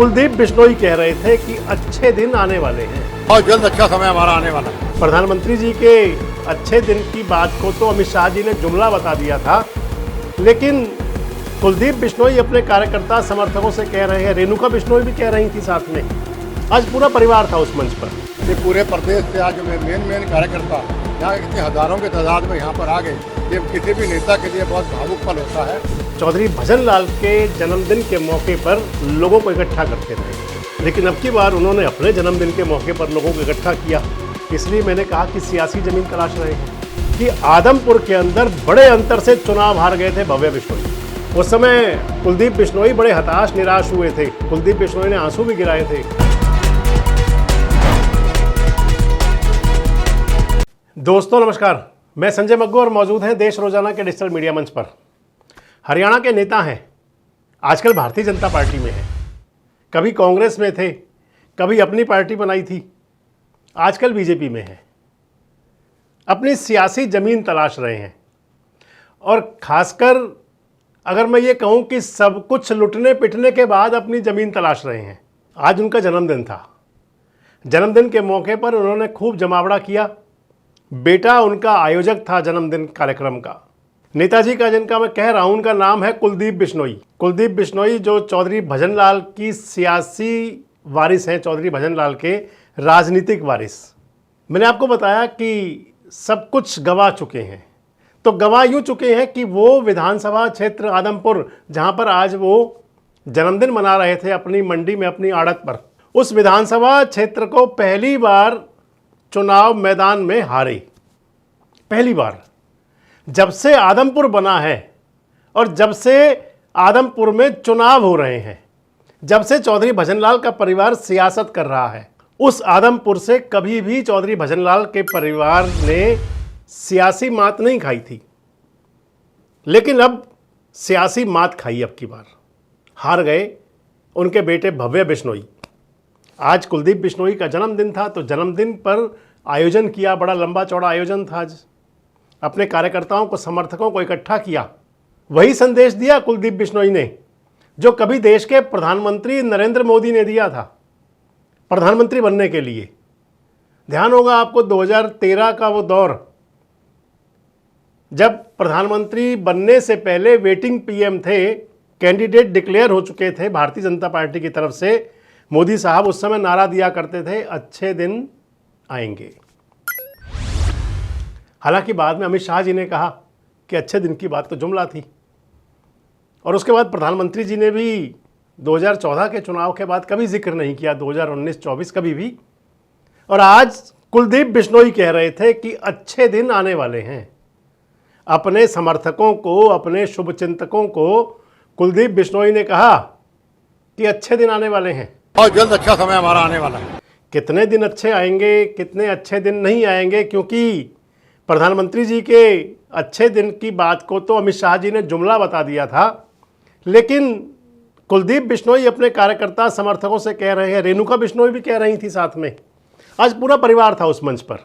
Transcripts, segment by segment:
कुलदीप बिश्नोई कह रहे थे कि अच्छे दिन आने वाले हैं। बहुत जल्द अच्छा समय हमारा आने वाला है। प्रधानमंत्री जी के अच्छे दिन की बात को तो अमित शाह जी ने जुमला बता दिया था, लेकिन कुलदीप बिश्नोई अपने कार्यकर्ता समर्थकों से कह रहे हैं, रेणुका बिश्नोई भी कह रही थी साथ में। आज पूरा परिवार था उस मंच पर। ये पूरे प्रदेश से आज मेन कार्यकर्ता यहाँ इतने हजारों के तादाद में यहाँ पर आ गए, ये किसी भी नेता के लिए बहुत भावुक पल होता है। चौधरी भजन लाल के जन्मदिन के मौके पर लोगों को इकट्ठा करते थे, लेकिन अब की बार उन्होंने अपने जन्मदिन के मौके पर लोगों को इकट्ठा किया। इसलिए मैंने कहा कि सियासी जमीन तलाश रहे हैं कि आदमपुर के अंदर बड़े अंतर से चुनाव हार गए थे भव्य बिश्नोई। उस समय कुलदीप बिश्नोई बड़े हताश निराश हुए थे। कुलदीप बिश्नोई ने आंसू भी गिराए थे। दोस्तों नमस्कार, मैं संजय मग्गू और मौजूद हैं देश रोजाना के डिजिटल मीडिया मंच पर। हरियाणा के नेता हैं, आजकल भारतीय जनता पार्टी में हैं। कभी कांग्रेस में थे, कभी अपनी पार्टी बनाई थी, आजकल बीजेपी में हैं। अपनी सियासी जमीन तलाश रहे हैं और खासकर अगर मैं ये कहूं कि सब कुछ लुटने पिटने के बाद अपनी ज़मीन तलाश रहे हैं। आज उनका जन्मदिन था। जन्मदिन के मौके पर उन्होंने खूब जमावड़ा किया। बेटा उनका आयोजक था जन्मदिन कार्यक्रम का। नेताजी का जिनका मैं कह रहा हूं, उनका नाम है कुलदीप बिश्नोई। कुलदीप बिश्नोई जो चौधरी भजन लाल की सियासी वारिस हैं, चौधरी भजन लाल के राजनीतिक वारिस। मैंने आपको बताया कि सब कुछ गंवा चुके हैं, तो गंवा यूँ चुके हैं कि वो विधानसभा क्षेत्र आदमपुर, जहाँ पर आज वो जन्मदिन मना रहे थे अपनी मंडी में, अपनी आड़त पर, उस विधानसभा क्षेत्र को पहली बार चुनाव मैदान में हारे। पहली बार जब से आदमपुर बना है और जब से आदमपुर में चुनाव हो रहे हैं, जब से चौधरी भजनलाल का परिवार सियासत कर रहा है, उस आदमपुर से कभी भी चौधरी भजनलाल के परिवार ने सियासी मात नहीं खाई थी। लेकिन अब सियासी मात खाई। अब की बार हार गए उनके बेटे भव्य बिश्नोई। आज कुलदीप बिश्नोई का जन्मदिन था, तो जन्मदिन पर आयोजन किया। बड़ा लंबा चौड़ा आयोजन था। आज अपने कार्यकर्ताओं को, समर्थकों को इकट्ठा किया। वही संदेश दिया कुलदीप बिश्नोई ने जो कभी देश के प्रधानमंत्री नरेंद्र मोदी ने दिया था प्रधानमंत्री बनने के लिए। ध्यान होगा आपको 2013 का वो दौर, जब प्रधानमंत्री बनने से पहले वेटिंग पीएम थे, कैंडिडेट डिक्लेयर हो चुके थे भारतीय जनता पार्टी की तरफ से। मोदी साहब उस समय नारा दिया करते थे, अच्छे दिन आएंगे। हालांकि बाद में अमित शाह जी ने कहा कि अच्छे दिन की बात तो जुमला थी, और उसके बाद प्रधानमंत्री जी ने भी 2014 के चुनाव के बाद कभी जिक्र नहीं किया, 2019-24 कभी भी। और आज कुलदीप बिश्नोई कह रहे थे कि अच्छे दिन आने वाले हैं। अपने समर्थकों को, अपने शुभचिंतकों को कुलदीप बिश्नोई ने कहा कि अच्छे दिन आने वाले हैं। बहुत जल्द अच्छा समय हमारा आने वाला है। कितने दिन अच्छे आएंगे, कितने अच्छे दिन नहीं आएंगे, क्योंकि प्रधानमंत्री जी के अच्छे दिन की बात को तो अमित शाह जी ने जुमला बता दिया था, लेकिन कुलदीप बिश्नोई अपने कार्यकर्ता समर्थकों से कह रहे हैं, रेणुका बिश्नोई भी कह रही थी साथ में। आज पूरा परिवार था उस मंच पर।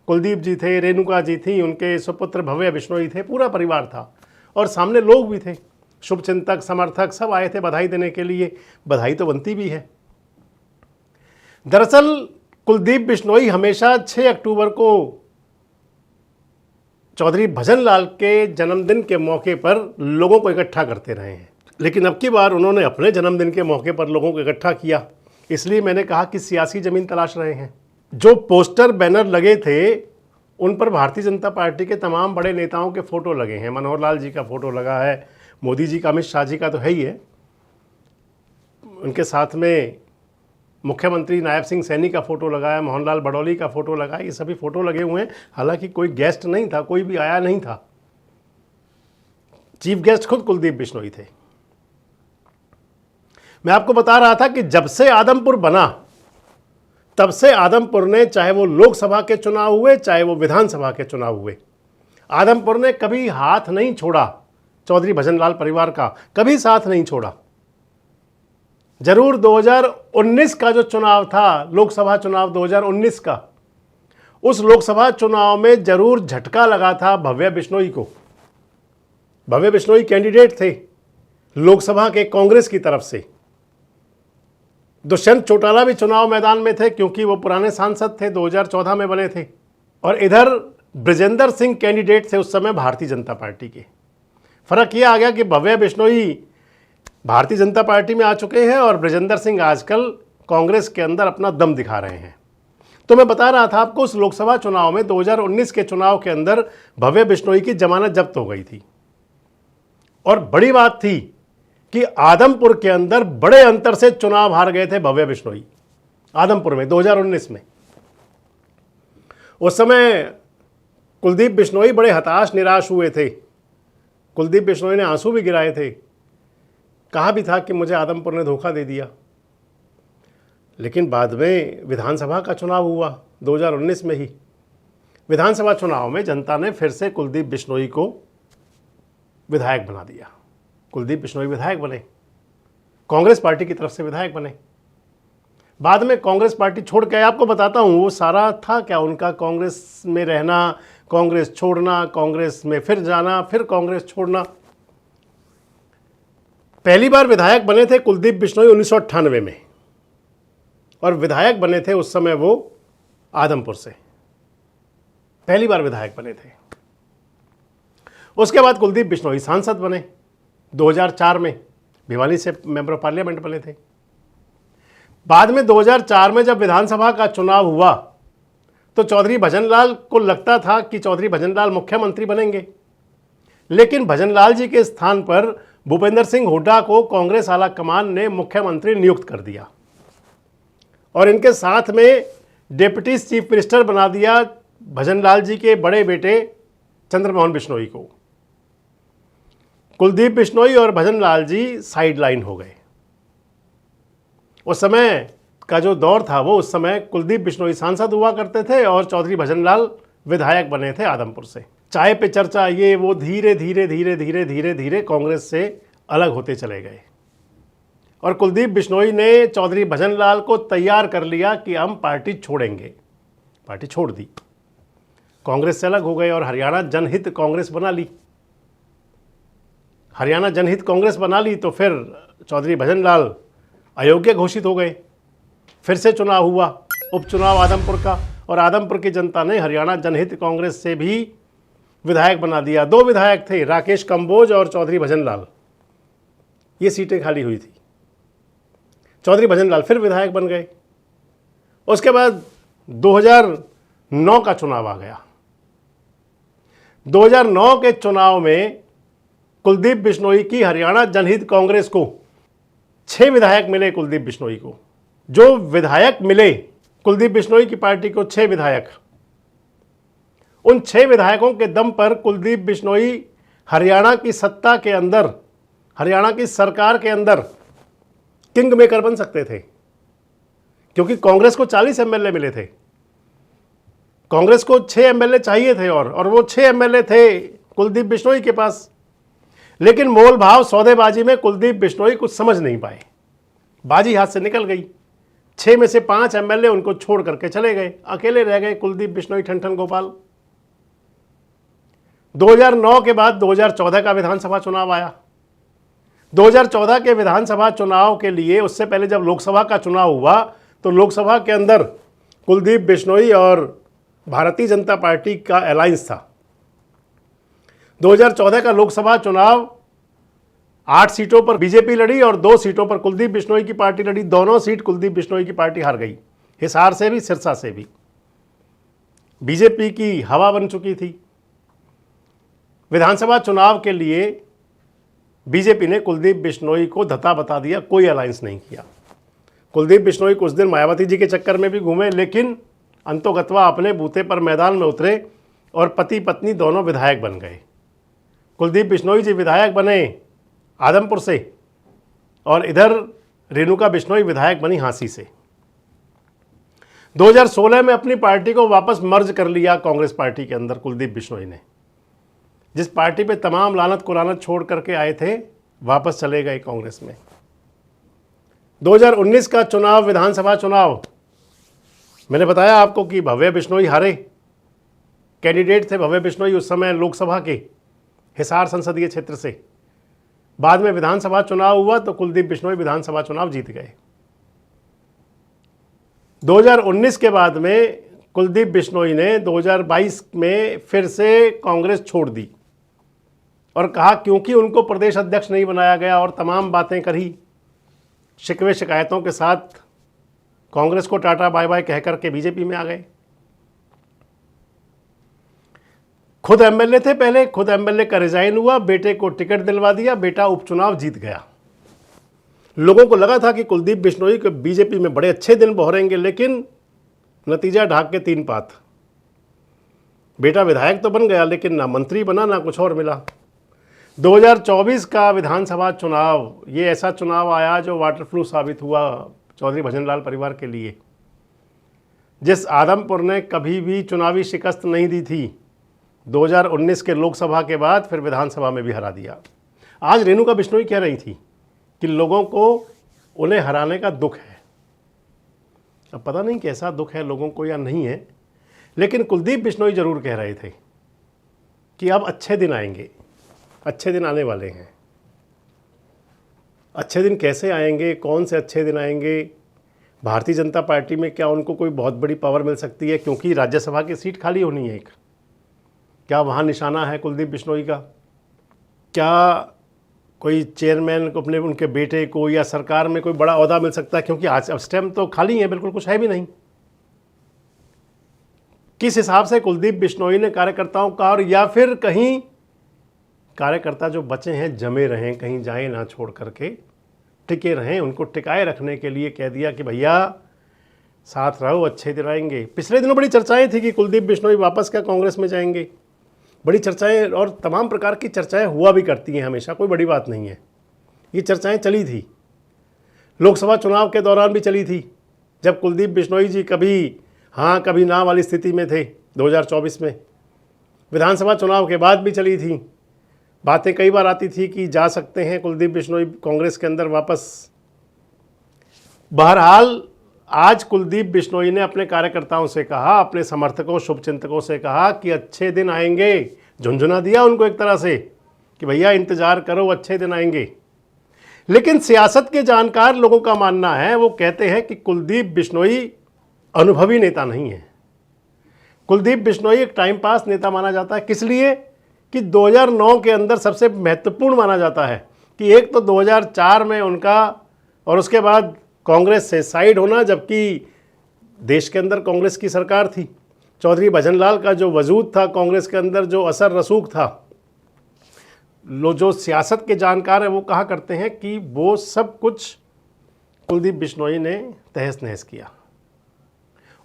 कुलदीप जी थे, रेणुका जी थी, उनके सुपुत्र भव्य बिश्नोई थे, पूरा परिवार था। और सामने लोग भी थे, शुभचिंतक, समर्थक, सब आए थे बधाई देने के लिए। बधाई तो बनती भी है। दरअसल कुलदीप बिश्नोई हमेशा 6 अक्टूबर को चौधरी भजन लाल के जन्मदिन के मौके पर लोगों को इकट्ठा करते रहे हैं, लेकिन अब की बार उन्होंने अपने जन्मदिन के मौके पर लोगों को इकट्ठा किया। इसलिए मैंने कहा कि सियासी जमीन तलाश रहे हैं। जो पोस्टर बैनर लगे थे उन पर भारतीय जनता पार्टी के तमाम बड़े नेताओं के फोटो लगे हैं। मनोहर लाल जी का फोटो लगा है, मोदी जी का, अमित शाह जी का तो है ही है। उनके साथ में मुख्यमंत्री नायब सिंह सैनी का फोटो लगा है, मोहनलाल बडौली का फोटो लगा है। ये सभी फोटो लगे हुए हैं। हालांकि कोई गेस्ट नहीं था, कोई भी आया नहीं था। चीफ गेस्ट खुद कुलदीप बिश्नोई थे। मैं आपको बता रहा था कि जब से आदमपुर बना, तब से आदमपुर ने, चाहे वो लोकसभा के चुनाव हुए, चाहे वो विधानसभा के चुनाव हुए, आदमपुर ने कभी हाथ नहीं छोड़ा चौधरी भजनलाल परिवार का, कभी साथ नहीं छोड़ा। जरूर 2019 का जो चुनाव था, लोकसभा चुनाव 2019 का, उस लोकसभा चुनाव में जरूर झटका लगा था भव्य बिश्नोई को। भव्य बिश्नोई कैंडिडेट थे लोकसभा के कांग्रेस की तरफ से। दुष्यंत चौटाला भी चुनाव मैदान में थे क्योंकि वो पुराने सांसद थे, 2014 में बने थे। और इधर ब्रजेंद्र सिंह कैंडिडेट थे उस समय भारतीय जनता पार्टी के। फर्क यह आ गया कि भव्य बिश्नोई भारतीय जनता पार्टी में आ चुके हैं और ब्रजेंद्र सिंह आजकल कांग्रेस के अंदर अपना दम दिखा रहे हैं। तो मैं बता रहा था आपको, उस लोकसभा चुनाव में 2019 के चुनाव के अंदर भव्य बिश्नोई की जमानत जब्त हो गई थी। और बड़ी बात थी कि आदमपुर के अंदर बड़े अंतर से चुनाव हार गए थे भव्य बिश्नोई, आदमपुर में 2019 में। उस समय कुलदीप बिश्नोई बड़े हताश निराश हुए थे। कुलदीप बिश्नोई ने आंसू भी गिराए थे, कहा भी था कि मुझे आदमपुर ने धोखा दे दिया। लेकिन बाद में विधानसभा का चुनाव हुआ 2019 में ही। विधानसभा चुनाव में जनता ने फिर से कुलदीप बिश्नोई को विधायक बना दिया। कुलदीप बिश्नोई विधायक बने, कांग्रेस पार्टी की तरफ से विधायक बने। बाद में कांग्रेस पार्टी छोड़ के, आपको बताता हूँ वो सारा था क्या उनका, कांग्रेस में रहना, कांग्रेस छोड़ना, कांग्रेस में फिर जाना, फिर कांग्रेस छोड़ना। पहली बार विधायक बने थे कुलदीप बिश्नोई 1998 में, और विधायक बने थे उस समय वो आदमपुर से, पहली बार विधायक बने थे। उसके बाद कुलदीप बिश्नोई सांसद बने 2004 में, भिवानी से मेंबर ऑफ पार्लियामेंट बने थे। बाद में 2004 में जब विधानसभा का चुनाव हुआ तो चौधरी भजनलाल को लगता था कि चौधरी भजनलाल मुख्यमंत्री बनेंगे, लेकिन भजनलाल जी के स्थान पर भूपेंद्र सिंह हुड्डा को कांग्रेस आला कमान ने मुख्यमंत्री नियुक्त कर दिया और इनके साथ में डिप्टी चीफ मिनिस्टर बना दिया भजनलाल जी के बड़े बेटे चंद्रमोहन बिश्नोई को। कुलदीप बिश्नोई और भजनलाल जी साइड लाइन हो गए। उस समय का जो दौर था वो, उस समय कुलदीप बिश्नोई सांसद हुआ करते थे और चौधरी भजनलाल विधायक बने थे आदमपुर से। चाय पे चर्चा, ये वो, धीरे धीरे धीरे धीरे धीरे धीरे कांग्रेस से अलग होते चले गए और कुलदीप बिश्नोई ने चौधरी भजनलाल को तैयार कर लिया कि हम पार्टी छोड़ेंगे। पार्टी छोड़ दी, कांग्रेस से अलग हो गए और हरियाणा जनहित कांग्रेस बना ली। हरियाणा जनहित कांग्रेस बना ली तो फिर चौधरी भजनलाल अयोग्य घोषित हो गए। फिर से चुनाव हुआ, उपचुनाव आदमपुर का, और आदमपुर की जनता ने हरियाणा जनहित कांग्रेस से भी विधायक बना दिया। 2 विधायक थे, राकेश कंबोज और चौधरी भजनलाल, ये सीटें खाली हुई थी। चौधरी भजनलाल फिर विधायक बन गए। उसके बाद 2009 का चुनाव आ गया। 2009 के चुनाव में कुलदीप बिश्नोई की हरियाणा जनहित कांग्रेस को 6 विधायक मिले। कुलदीप बिश्नोई को जो विधायक मिले, कुलदीप बिश्नोई की पार्टी को 6 विधायक, उन 6 विधायकों के दम पर कुलदीप बिश्नोई हरियाणा की सत्ता के अंदर, हरियाणा की सरकार के अंदर किंग मेकर बन सकते थे, क्योंकि कांग्रेस को 40 एमएलए मिले थे। कांग्रेस को 6 एमएलए चाहिए थे और वो 6 एमएलए थे कुलदीप बिश्नोई के पास। लेकिन मोल भाव सौदेबाजी में कुलदीप बिश्नोई कुछ समझ नहीं पाए, बाजी हाथ से निकल गई। 6 में से 5 एमएलए उनको छोड़ करके चले गए, अकेले रह गए कुलदीप बिश्नोई, ठनठन गोपाल। 2009 के बाद 2014 का विधानसभा चुनाव आया। 2014 के विधानसभा चुनाव के लिए, उससे पहले जब लोकसभा का चुनाव हुआ तो लोकसभा के अंदर कुलदीप बिश्नोई और भारतीय जनता पार्टी का अलायंस था। 2014 का लोकसभा चुनाव 8 सीटों पर बीजेपी लड़ी और 2 सीटों पर कुलदीप बिश्नोई की पार्टी लड़ी। दोनों सीट कुलदीप बिश्नोई की पार्टी हार गई, हिसार से भी, सिरसा से भी। बीजेपी की हवा बन चुकी थी। विधानसभा चुनाव के लिए बीजेपी ने कुलदीप बिश्नोई को धता बता दिया, कोई अलायंस नहीं किया। कुलदीप बिश्नोई कुछ दिन मायावती जी के चक्कर में भी घूमे, लेकिन अंतोगत्वा अपने बूते पर मैदान में उतरे और पति पत्नी दोनों विधायक बन गए। कुलदीप बिश्नोई जी विधायक बने आदमपुर से और इधर रेणुका बिश्नोई विधायक बनी हांसी से। 2016 में अपनी पार्टी को वापस मर्ज कर लिया कांग्रेस पार्टी के अंदर कुलदीप बिश्नोई ने। जिस पार्टी पे तमाम लानत कुरानत छोड़ करके आए थे, वापस चले गए कांग्रेस में। 2019 का चुनाव, विधानसभा चुनाव, मैंने बताया आपको कि भव्य बिश्नोई हारे। कैंडिडेट थे भव्य बिश्नोई उस समय लोकसभा के हिसार संसदीय क्षेत्र से। बाद में विधानसभा चुनाव हुआ तो कुलदीप बिश्नोई विधानसभा चुनाव जीत गए। 2019 के बाद में कुलदीप बिश्नोई ने 2022 में फिर से कांग्रेस छोड़ दी और कहा क्योंकि उनको प्रदेश अध्यक्ष नहीं बनाया गया और तमाम बातें करी, शिकवे शिकायतों के साथ कांग्रेस को टाटा बाय बाय कह करके बीजेपी में आ गए। खुद एमएलए थे पहले, खुद एमएलए का रिजाइन हुआ, बेटे को टिकट दिलवा दिया, बेटा उपचुनाव जीत गया। लोगों को लगा था कि कुलदीप बिश्नोई को बीजेपी में बड़े अच्छे दिन बहरेंगे, लेकिन नतीजा ढाक के तीन पात। बेटा विधायक तो बन गया लेकिन ना मंत्री बना ना कुछ और मिला। 2024 का विधानसभा चुनाव ये ऐसा चुनाव आया जो वाटर फ्लू साबित हुआ चौधरी भजनलाल परिवार के लिए। जिस आदमपुर ने कभी भी चुनावी शिकस्त नहीं दी थी, 2019 के लोकसभा के बाद फिर विधानसभा में भी हरा दिया। आज रेणुका बिश्नोई कह रही थी कि लोगों को उन्हें हराने का दुख है। अब पता नहीं कैसा दुख है लोगों को या नहीं है, लेकिन कुलदीप बिश्नोई जरूर कह रहे थे कि अब अच्छे दिन आएंगे, अच्छे दिन आने वाले हैं। अच्छे दिन कैसे आएंगे, कौन से अच्छे दिन आएंगे? भारतीय जनता पार्टी में क्या उनको कोई बहुत बड़ी पावर मिल सकती है क्योंकि राज्यसभा की सीट खाली होनी है एक? क्या वहाँ निशाना है कुलदीप बिश्नोई का? क्या कोई चेयरमैन को अपने उनके बेटे को या सरकार में कोई बड़ा ओहदा मिल सकता है? क्योंकि आज अब स्टेम तो खाली है, बिल्कुल कुछ है भी नहीं। किस हिसाब से कुलदीप बिश्नोई ने कार्यकर्ताओं का, और या फिर कहीं कार्यकर्ता जो बचे हैं जमे रहें, कहीं जाए ना छोड़ करके टिके रहें, उनको टिकाए रखने के लिए कह दिया कि भैया साथ रहो, अच्छे दिन आएंगे। पिछले दिनों बड़ी चर्चाएं थी कि कुलदीप बिश्नोई वापस क्या कांग्रेस में जाएंगे, बड़ी चर्चाएं, और तमाम प्रकार की चर्चाएं हुआ भी करती हैं हमेशा, कोई बड़ी बात नहीं है। ये चर्चाएं चली थी, लोकसभा चुनाव के दौरान भी चली थी, जब कुलदीप बिश्नोई जी कभी हाँ कभी ना वाली स्थिति में थे 2024 में। विधानसभा चुनाव के बाद भी चली थी, बातें कई बार आती थी कि जा सकते हैं कुलदीप बिश्नोई कांग्रेस के अंदर वापस। बहरहाल आज कुलदीप बिश्नोई ने अपने कार्यकर्ताओं से कहा, अपने समर्थकों शुभचिंतकों से कहा कि अच्छे दिन आएंगे। झुंझुना दिया उनको एक तरह से कि भैया इंतजार करो, अच्छे दिन आएंगे। लेकिन सियासत के जानकार लोगों का मानना है, वो कहते हैं कि कुलदीप बिश्नोई अनुभवी नेता नहीं है। कुलदीप बिश्नोई एक टाइम पास नेता माना जाता है। किस लिए? कि 2009 के अंदर सबसे महत्वपूर्ण माना जाता है कि एक तो 2004 में उनका और उसके बाद कांग्रेस से साइड होना, जबकि देश के अंदर कांग्रेस की सरकार थी। चौधरी भजनलाल का जो वजूद था कांग्रेस के अंदर, जो असर रसूख था, जो सियासत के जानकार हैं वो कहा करते हैं कि वो सब कुछ कुलदीप बिश्नोई ने तहस नहस किया।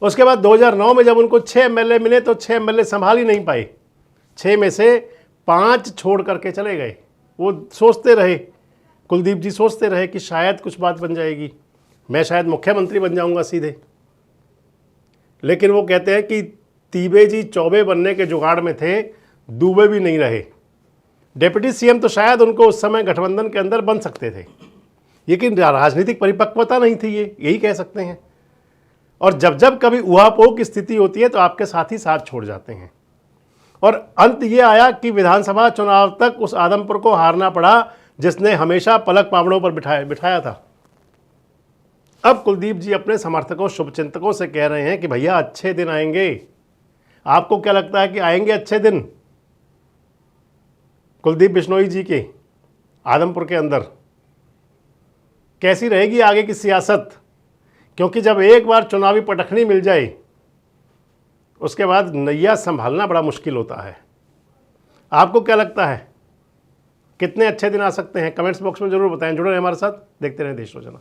उसके बाद 2009 में जब उनको 6 एमएलए मिले तो 6 एमएलए संभाल ही नहीं पाए। 6 में से 5 छोड़ करके चले गए। वो सोचते रहे, कुलदीप जी सोचते रहे कि शायद कुछ बात बन जाएगी, मैं शायद मुख्यमंत्री बन जाऊंगा सीधे। लेकिन वो कहते हैं कि तीबे जी चौबे बनने के जुगाड़ में थे, दूबे भी नहीं रहे। डिप्टी सीएम तो शायद उनको उस समय गठबंधन के अंदर बन सकते थे, लेकिन राजनीतिक परिपक्वता नहीं थी, ये यही कह सकते हैं। और जब जब कभी उहापोह की स्थिति होती है तो आपके साथ ही साथ छोड़ जाते हैं। और अंत ये आया कि विधानसभा चुनाव तक उस आदमपुर को हारना पड़ा जिसने हमेशा पलक पावड़ों पर बिठाया था। अब कुलदीप जी अपने समर्थकों शुभचिंतकों से कह रहे हैं कि भैया अच्छे दिन आएंगे। आपको क्या लगता है कि आएंगे अच्छे दिन कुलदीप बिश्नोई जी के आदमपुर के अंदर? कैसी रहेगी आगे की सियासत? क्योंकि जब एक बार चुनावी पटखनी मिल जाए उसके बाद नैया संभालना बड़ा मुश्किल होता है। आपको क्या लगता है कितने अच्छे दिन आ सकते हैं? कमेंट्स बॉक्स में जरूर बताएं। जुड़े रहें हमारे साथ, देखते रहें देश रोजाना।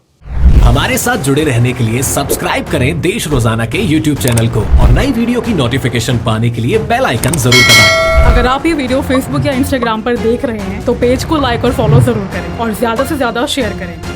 हमारे साथ जुड़े रहने के लिए सब्सक्राइब करें देश रोजाना के YouTube चैनल को और नई वीडियो की नोटिफिकेशन पाने के लिए बेल आइकन जरूर दबाएं। अगर आप ये वीडियो Facebook या Instagram पर देख रहे हैं तो पेज को लाइक और फॉलो जरूर करें और ज्यादा से ज्यादा शेयर करें।